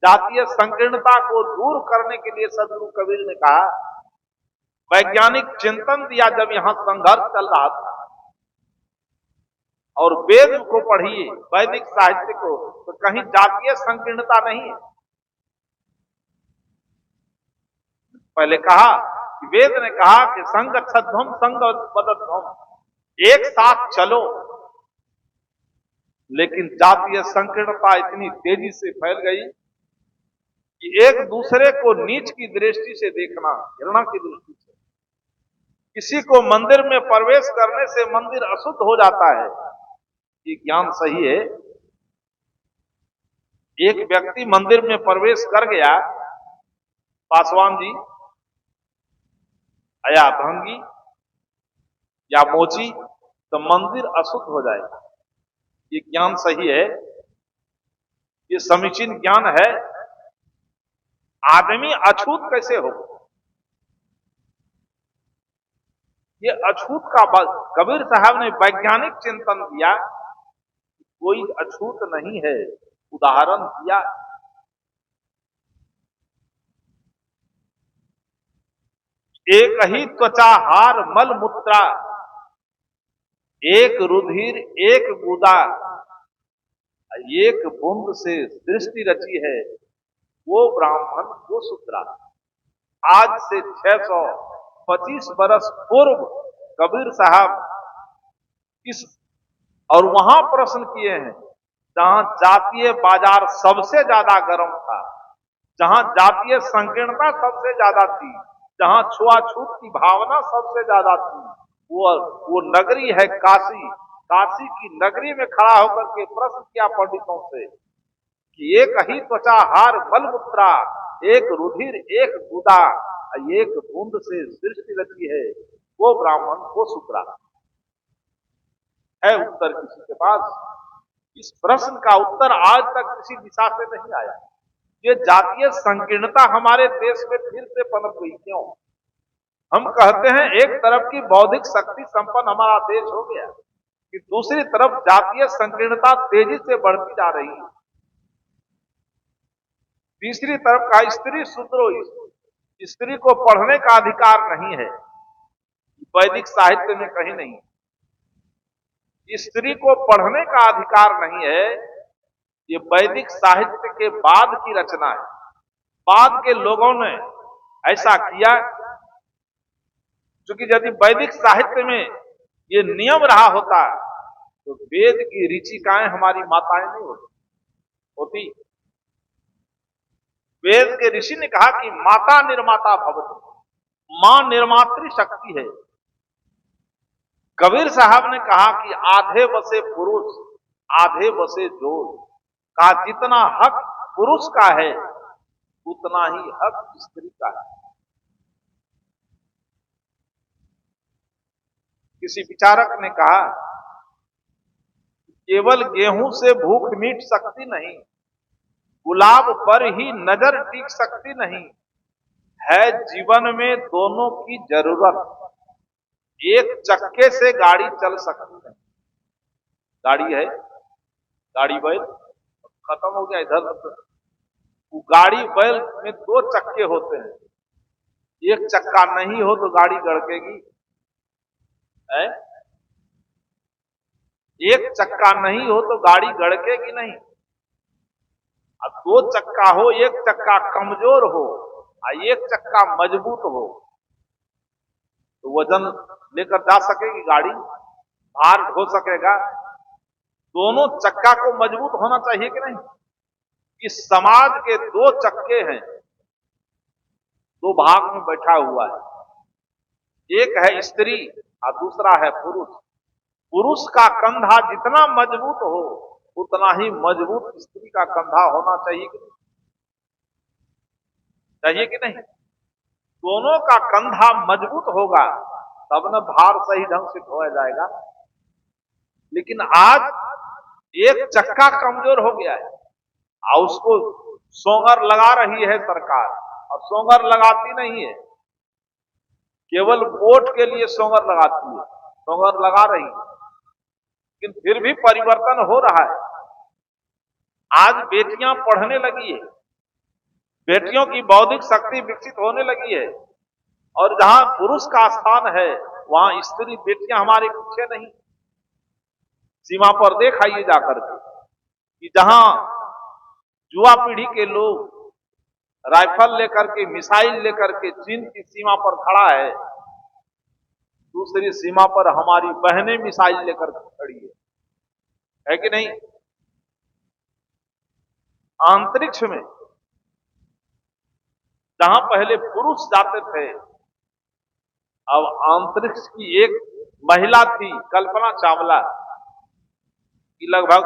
जातीय संकीर्णता को दूर करने के लिए सदगुरु कबीर ने कहा, वैज्ञानिक चिंतन दिया जब यहां संघर्ष चल रहा था, और वेद को पढ़िए, वैदिक साहित्य को, तो कहीं जातीय संकीर्णता नहीं है। पहले कहा कि वेद ने कहा कि संग छध्वम संग बदध्वम, एक साथ चलो, लेकिन जातीय संकीर्णता इतनी तेजी से फैल गई कि एक दूसरे को नीच की दृष्टि से देखना, घृणा की दृष्टि से, किसी को मंदिर में प्रवेश करने से मंदिर अशुद्ध हो जाता है, ये ज्ञान सही है। एक व्यक्ति मंदिर में प्रवेश कर गया, पासवान जी या भंगी या मोची, तो मंदिर अशुद्ध हो जाएगा, ये ज्ञान सही है, ये समीचीन ज्ञान है। आदमी अछूत कैसे हो, ये अछूत का कबीर साहब ने वैज्ञानिक चिंतन दिया, कोई अछूत नहीं है, उदाहरण दिया। एक ही त्वचा हार मल मूत्रा, एक रुधिर एक गुदा, एक बूंद से सृष्टि रची है, वो ब्राह्मण वो शूद्रा। आज से 625 बरस पूर्व कबीर साहब इस, और वहां प्रश्न किए हैं जहां जातीय बाजार सबसे ज्यादा गर्म था, जहां जातीय संकीर्णता सबसे ज्यादा थी, जहां छुआछूत की भावना सबसे ज्यादा थी, वो नगरी है काशी। काशी की नगरी में खड़ा होकर के प्रश्न किया पंडितों से कि एक ही त्वचा हार मलमूत्रा, एक रुधिर एक गुदा, एक बूंद से सृष्टि रची है, वो ब्राह्मण वो शूद्रा। है उत्तर किसी के पास? इस प्रश्न का उत्तर आज तक किसी दिशा से नहीं आया। ये जातीय संकीर्णता हमारे देश में फिर से पनप गई, क्यों? हम कहते हैं एक तरफ की बौद्धिक शक्ति संपन्न हमारा देश हो गया, कि दूसरी तरफ जातीय संकीर्णता तेजी से बढ़ती जा रही है। तीसरी तरफ का स्त्री शूद्रो, स्त्री को पढ़ने का अधिकार नहीं है, वैदिक साहित्य में कहीं नहीं। स्त्री को पढ़ने का अधिकार नहीं है, ये वैदिक साहित्य के बाद की रचना है। बाद के लोगों ने ऐसा किया, क्योंकि यदि वैदिक साहित्य में ये नियम रहा होता तो वेद की ऋचिकाएं हमारी माताएं नहीं होती। वेद के ऋषि ने कहा कि माता निर्माता भवति, मां निर्मात्री शक्ति है। कबीर साहब ने कहा कि आधे बसे पुरुष आधे बसे जोड़, का जितना हक पुरुष का है उतना ही हक स्त्री का है। किसी विचारक ने कहा केवल गेहूं से भूख मिट सकती नहीं, गुलाब पर ही नजर टिक सकती नहीं, है जीवन में दोनों की जरूरत, एक चक्के से गाड़ी चल सकती नहीं। गाड़ी है, गाड़ी बैल खत्म हो गया इधर, वो गाड़ी बैल में दो चक्के होते हैं, एक चक्का नहीं हो तो गाड़ी गड़केगी, एक चक्का नहीं हो तो गाड़ी गड़केगी नहीं। अब दो चक्का हो, एक चक्का कमजोर हो और एक चक्का मजबूत हो, तो वजन लेकर जा सकेगी गाड़ी, भार ढो सकेगा। दोनों चक्का को मजबूत होना चाहिए कि नहीं? इस समाज के दो चक्के हैं, दो भाग में बैठा हुआ है, एक है स्त्री और दूसरा है पुरुष। पुरुष का कंधा जितना मजबूत हो उतना ही मजबूत स्त्री का कंधा होना चाहिए कि नहीं? चाहिए कि नहीं? दोनों का कंधा मजबूत होगा तब न भार सही ढंग से ढोया जाएगा। लेकिन आज एक चक्का कमजोर हो गया है और उसको सोंगर लगा रही है सरकार, और सोंगर लगाती नहीं है, केवल वोट के लिए सोंगर लगाती है, सोंगर लगा रही है, लेकिन फिर भी परिवर्तन हो रहा है। आज बेटियां पढ़ने लगी है, बेटियों की बौद्धिक शक्ति विकसित होने लगी है, और जहां पुरुष का स्थान है वहां स्त्री बेटियां हमारे पीछे नहीं। सीमा पर देखाइए जाकर के कि जहां युवा पीढ़ी के लोग राइफल लेकर के, मिसाइल लेकर के चीन की सीमा पर खड़ा है, दूसरी सीमा पर हमारी बहनें मिसाइल लेकर खड़ी है कि नहीं? अंतरिक्ष में जहां पहले पुरुष जाते थे, अब अंतरिक्ष की एक महिला थी, कल्पना चावला, की लगभग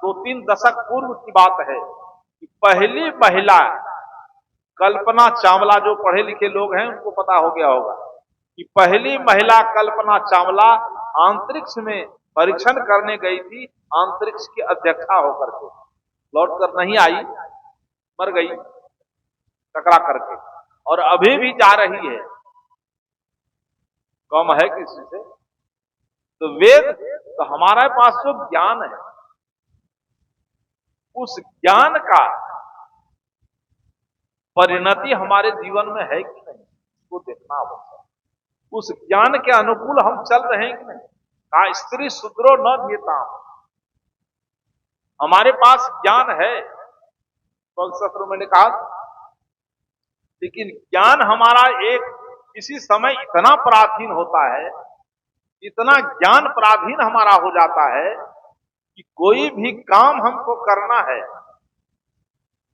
2-3 दशक पूर्व की बात है कि पहली महिला, कल्पना चावला, जो पढ़े लिखे लोग हैं उनको पता हो गया होगा कि पहली महिला कल्पना चावला अंतरिक्ष में परीक्षण करने गई थी, अंतरिक्ष की अध्यक्षा होकर के लौट कर नहीं आई, मर गई टकरा करके, और अभी भी जा रही है। कम है किसी से? तो वेद, तो हमारे पास जो ज्ञान है, उस ज्ञान का परिणति हमारे जीवन में है कि नहीं, इसको देखना आवश्यक। उस ज्ञान के अनुकूल हम चल रहे हैं कि नहीं? कहा स्त्री शूद्रो न नेता, हमारे पास ज्ञान है, सत्र मैंने कहा, लेकिन ज्ञान हमारा एक किसी समय इतना पराधीन होता है, इतना ज्ञान पराधीन हमारा हो जाता है कि कोई भी काम हमको करना है,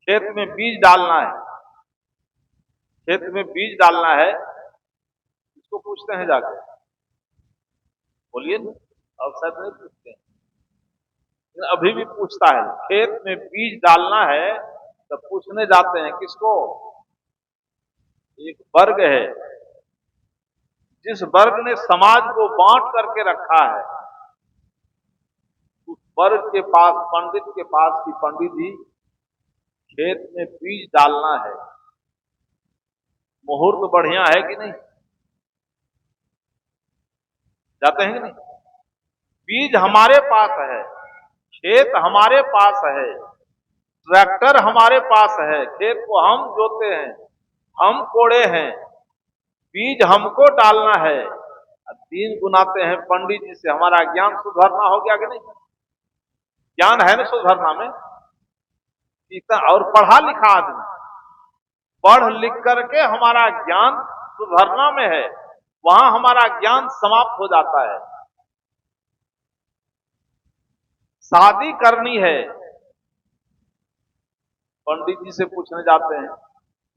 खेत में बीज डालना है, खेत में बीज डालना है, इसको पूछते हैं जाकर, बोलिए ना, अब शायद नहीं पूछते हैं, अभी भी पूछता है, खेत में बीज डालना है तो पूछने जाते हैं किसको? एक वर्ग है, जिस वर्ग ने समाज को बांट करके रखा है, उस वर्ग के पास, पंडित के पास कि पंडित जी खेत में बीज डालना है, मुहूर्त बढ़िया है कि नहीं? जाते हैं कि नहीं? बीज हमारे पास है, खेत हमारे पास है, ट्रैक्टर हमारे पास है, खेत को हम जोते हैं, हम कोड़े हैं, बीज हमको डालना है, 3 गुनाते हैं पंडित जी से, हमारा ज्ञान सुधरना हो गया कि नहीं? ज्ञान है ना सुधरना में, इतना, और पढ़ा लिखा आदमी पढ़ लिख करके हमारा ज्ञान सुधरना में है, वहां हमारा ज्ञान समाप्त हो जाता है। शादी करनी है, पंडित जी से पूछने जाते हैं,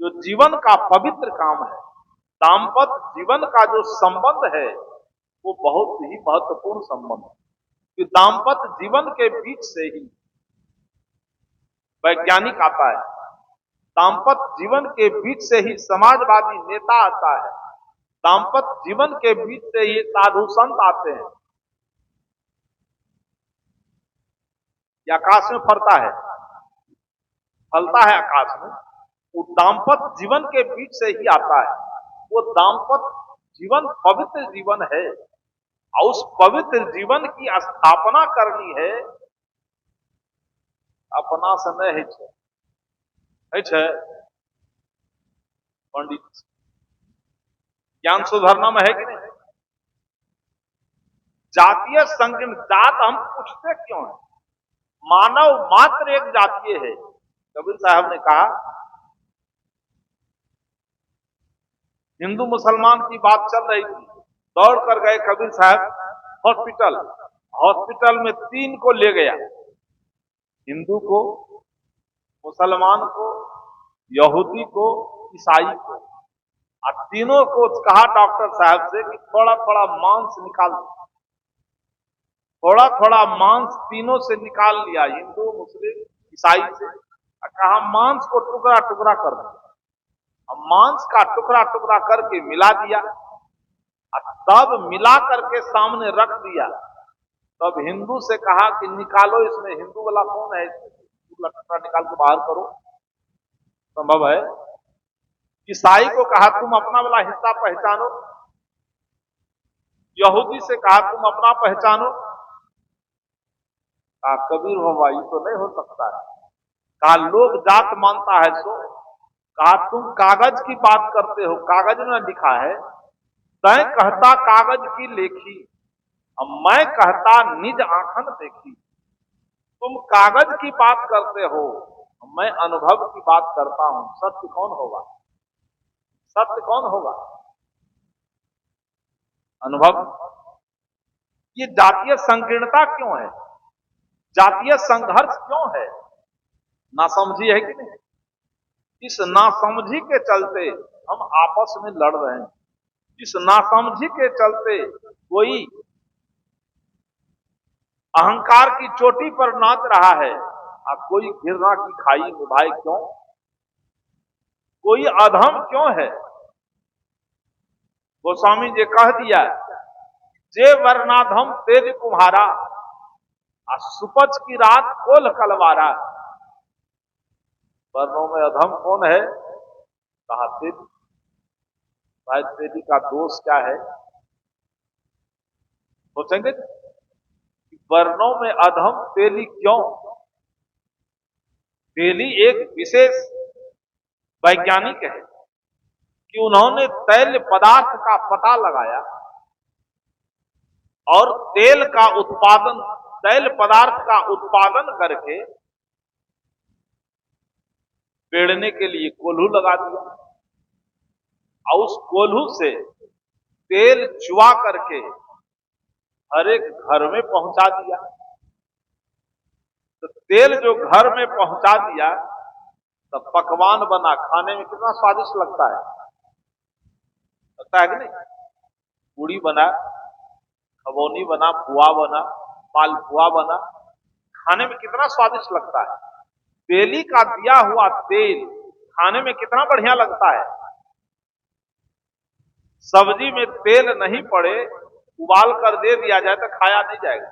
जो जीवन का पवित्र काम है, दाम्पत्य जीवन का जो संबंध है, वो बहुत ही महत्वपूर्ण संबंध है, कि दाम्पत्य जीवन के बीच से ही वैज्ञानिक आता है, दाम्पत्य जीवन के बीच से ही समाजवादी नेता आता है, दाम्पत्य जीवन के बीच से ही साधु संत आते हैं। ये आकाश में फरता है, फलता है आकाश में, वो दाम्पत्य जीवन के बीच से ही आता है। वो दाम्पत्य जीवन पवित्र जीवन है, और उस पवित्र जीवन की स्थापना करनी है, अपना समय है पंडित, ज्ञान सुधरना में है कि नहीं? जातीय संगठन, जात हम पूछते क्यों है? मानव मात्र एक जातीय है। कबीर साहब ने कहा, हिंदू मुसलमान की बात चल रही थी, दौड़ कर गए कबीर साहब हॉस्पिटल, हॉस्पिटल में 3 को ले गया, हिंदू को, मुसलमान को, यहूदी को, ईसाई को, और तीनों को कहा डॉक्टर साहब से कि थोड़ा थोड़ा मांस निकाल दो, थोड़ा थोड़ा मांस तीनों से निकाल लिया, हिंदू, मुस्लिम, ईसाई से, कहा मांस को टुकड़ा टुकड़ा कर दो, मांस का टुकड़ा टुकड़ा करके मिला दिया, तब मिला करके सामने रख दिया, तब हिंदू से कहा कि निकालो इसमें, हिंदू वाला कौन है, टुकड़ा निकाल के बाहर करो, संभव है? ईसाई को कहा तुम अपना वाला हिस्सा पहचानो, यहूदी से कहा तुम अपना पहचानो, कहा कबीर बाबा ये तो नहीं हो सकता है, कहा लोग जात मानता है सो, कहा तुम कागज की बात करते हो, कागज में लिखा है तय कहता कागज की लेखी, अब मैं कहता निज आंखन देखी। तुम कागज की बात करते हो, मैं अनुभव की बात करता हूं। सत्य कौन होगा? सत्य कौन होगा? अनुभव। ये जातीय संकीर्णता क्यों है? जातीय संघर्ष क्यों है? नासमझी है कि नहीं? इस नासमझी के चलते हम आपस में लड़ रहे हैं। इस नासमझी के चलते कोई अहंकार की चोटी पर नाच रहा है और कोई घृणा की खाई में। भाई क्यों? कोई अधम क्यों है? गोस्वामी जी कह दिया, जे वर्णाधम तेज कुम्हारा, सुपच की रात कोल कलवारा। वर्णों में अधम कौन है? कहा तेज। भाई तेजी का दोष क्या है? सोचेंगे वर्णों में अधम तेली क्यों? तेली एक विशेष वैज्ञानिक है कि उन्होंने तैल पदार्थ का पता लगाया और तेल का उत्पादन, तैल पदार्थ का उत्पादन करके पेड़ने के लिए कोल्हू लगा दिया और उस कोल्हू से तेल चुआ करके हर एक घर में पहुंचा दिया। तो तेल जो घर में पहुंचा दिया तो पकवान बना, खाने में कितना स्वादिष्ट लगता है कि नहीं? पूड़ी बना, खबौनी बना, पुआ बना, मालपुआ बना, खाने में कितना स्वादिष्ट लगता है। तेली का दिया हुआ तेल खाने में कितना बढ़िया लगता है। सब्जी में तेल नहीं पड़े, उबाल कर दे दिया जाए तो खाया नहीं जाएगा।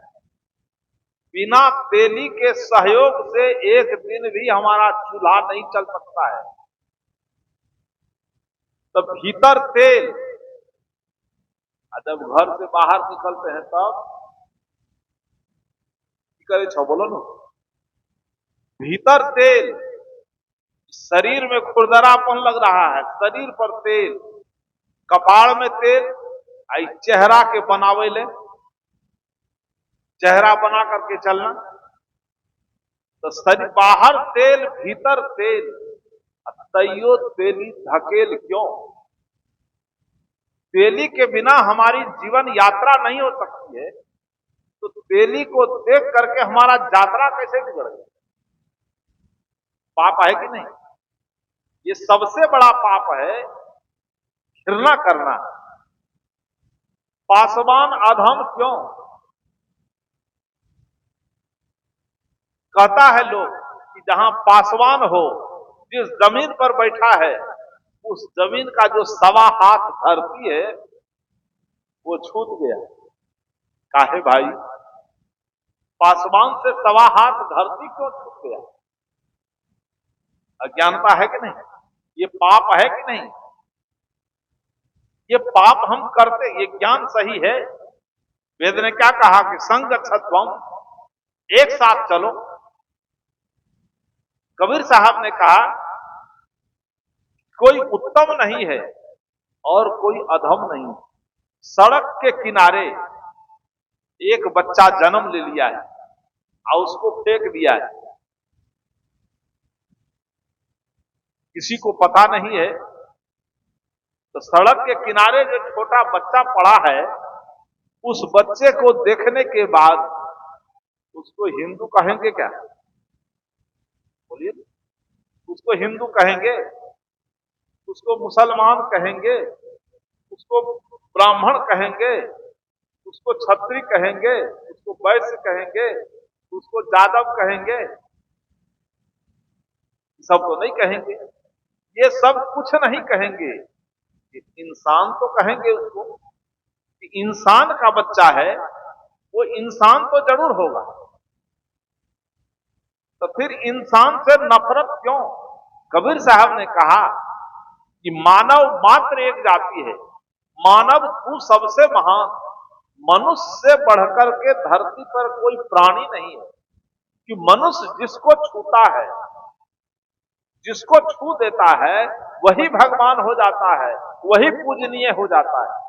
बिना तेली के सहयोग से एक दिन भी हमारा चूल्हा नहीं चल सकता है। तो भीतर तेल, जब घर से बाहर निकलते हैं तब करे छो बोलो ना। भीतर तेल, शरीर में खुरदरापन लग रहा है, शरीर पर तेल, कपाड़ में तेल, चेहरा के बनावे ले, चेहरा बना करके चलना। तो शरीर बाहर तेल, भीतर तेल, तैयो तेली धकेल क्यों? तेली के बिना हमारी जीवन यात्रा नहीं हो सकती है। तो तेली को देख करके हमारा यात्रा कैसे बिगड़ गया? पाप है कि नहीं? ये सबसे बड़ा पाप है, घृणा करना। पासवान अधम क्यों? कहता है लोग कि जहां पासवान हो, जिस जमीन पर बैठा है उस जमीन का जो 1.25 हाथ धरती है वो छूट गया। काहे भाई? पासवान से 1.25 हाथ धरती क्यों छूट गया? अज्ञानता है कि नहीं? ये पाप है कि नहीं? ये पाप हम करते, ये ज्ञान सही है। वेद ने क्या कहा कि संग छत्वम, एक साथ चलो। कबीर साहब ने कहा कोई उत्तम नहीं है और कोई अधम नहीं। सड़क के किनारे एक बच्चा जन्म ले लिया है और उसको फेंक दिया है, किसी को पता नहीं है। तो सड़क के किनारे जो छोटा बच्चा पड़ा है, उस बच्चे को देखने के बाद उसको हिंदू कहेंगे क्या? बोलिए। उसको हिंदू कहेंगे, उसको मुसलमान कहेंगे, उसको ब्राह्मण कहेंगे, उसको क्षत्रिय कहेंगे, उसको वैश्य कहेंगे, उसको जादव कहेंगे? सब तो नहीं कहेंगे। ये सब कुछ नहीं कहेंगे। इंसान तो कहेंगे उसको कि इंसान का बच्चा है, वो इंसान तो जरूर होगा। तो फिर इंसान से नफरत क्यों? कबीर साहब ने कहा कि मानव मात्र एक जाति है, मानव तू सबसे महान। मनुष्य से बढ़कर के धरती पर कोई प्राणी नहीं है कि मनुष्य जिसको छूता है, जिसको छू देता है वही भगवान हो जाता है, वही पूजनीय हो जाता है।